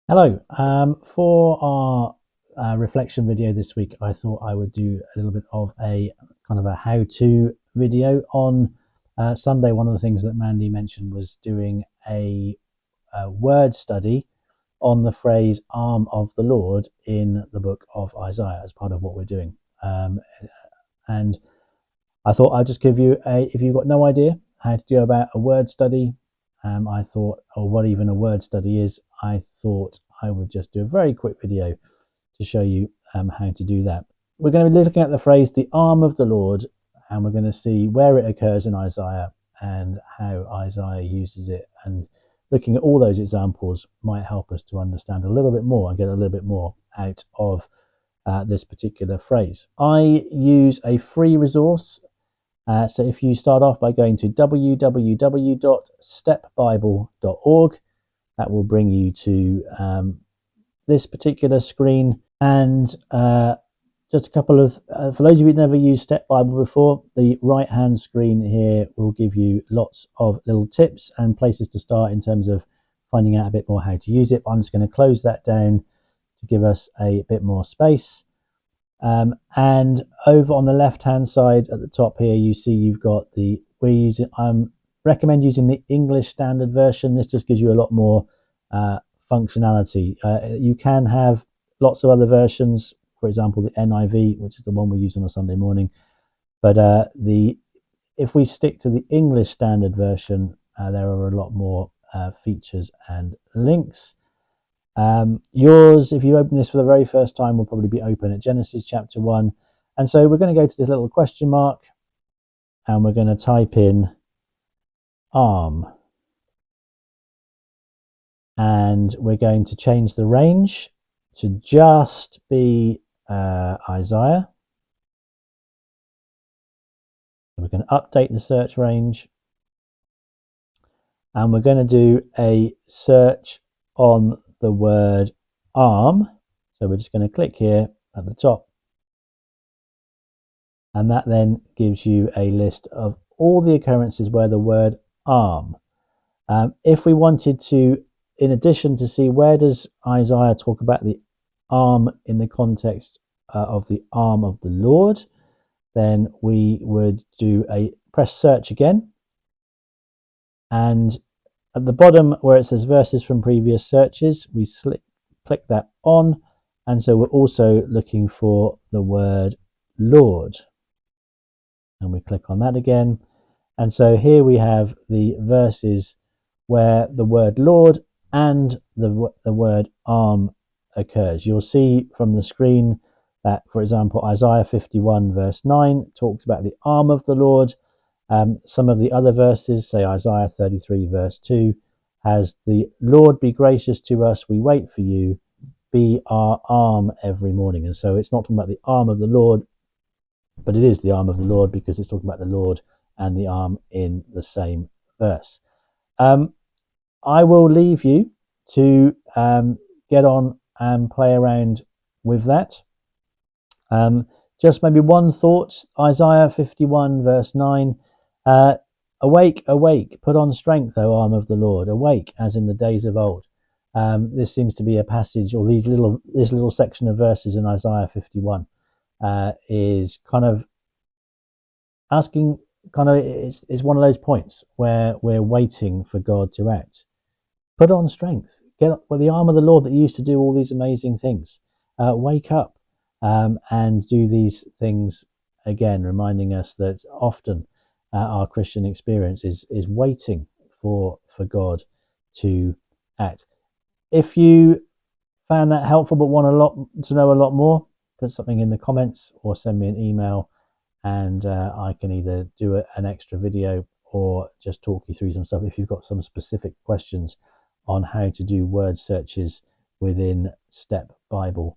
Hello. For our reflection video this week, I thought I would do a little bit of a kind of a how-to video on Sunday. One of the things that Mandy mentioned was doing a word study on the phrase "arm of the Lord" in the book of Isaiah as part of what we're doing. And I thought I'd just give you if you've got no idea how to do about a word study, I thought, or what even a word study is, I thought I would just do a very quick video to show you how to do that. We're going to be looking at the phrase "the arm of the Lord," and we're going to see where it occurs in Isaiah and how Isaiah uses it. And looking at all those examples might help us to understand a little bit more and get a little bit more out of this particular phrase. I use a free resource. So if you start off by going to www.stepbible.org, that will bring you to this particular screen. And just a couple of, for those of you who've never used Step Bible before, the right hand screen here will give you lots of little tips and places to start in terms of finding out a bit more how to use it. I'm just going to close that down to give us a bit more space. And over on the left hand side at the top here, you see you've got recommend using the English Standard Version. This just gives you a lot more functionality. You can have lots of other versions, for example the NIV, which is the one we use on a Sunday morning, but if we stick to the English Standard Version, there are a lot more features and links. Yours, if you open this for the very first time, will probably be open at Genesis chapter 1. And so we're going to go to this little question mark and we're going to type in arm. And we're going to change the range to just be Isaiah. So we're going to update the search range. And we're going to do a search on the word arm. So we're just going to click here at the top. And that then gives you a list of all the occurrences where the word arm. If we wanted to, in addition, to see where does Isaiah talk about the arm in the context of the arm of the Lord, then we would do a press search again. And at the bottom where it says verses from previous searches, we click that on. And so we're also looking for the word Lord. And we click on that again. And so here we have the verses where the word Lord and the word arm occurs. You'll see from the screen that, for example, Isaiah 51 verse 9 talks about the arm of the Lord. Some of the other verses, say Isaiah 33 verse 2, has the Lord be gracious to us, we wait for you, be our arm every morning. And so it's not talking about the arm of the Lord, but it is the arm of the Lord because it's talking about the Lord and the arm in the same verse. I will leave you to get on and play around with that. Just maybe one thought, Isaiah 51 verse 9, awake, awake, put on strength, O arm of the Lord, awake as in the days of old. This seems to be a passage, or this little section of verses in Isaiah 51 is kind of asking, it's one of those points where we're waiting for God to act. Put on strength, get up with the arm of the Lord that used to do all these amazing things. Wake up and do these things again, reminding us that often our Christian experience is waiting for God to act. If you found that helpful but want to know a lot more, put something in the comments or send me an email, and I can either do an extra video or just talk you through some stuff if you've got some specific questions on how to do word searches within stepbible.org.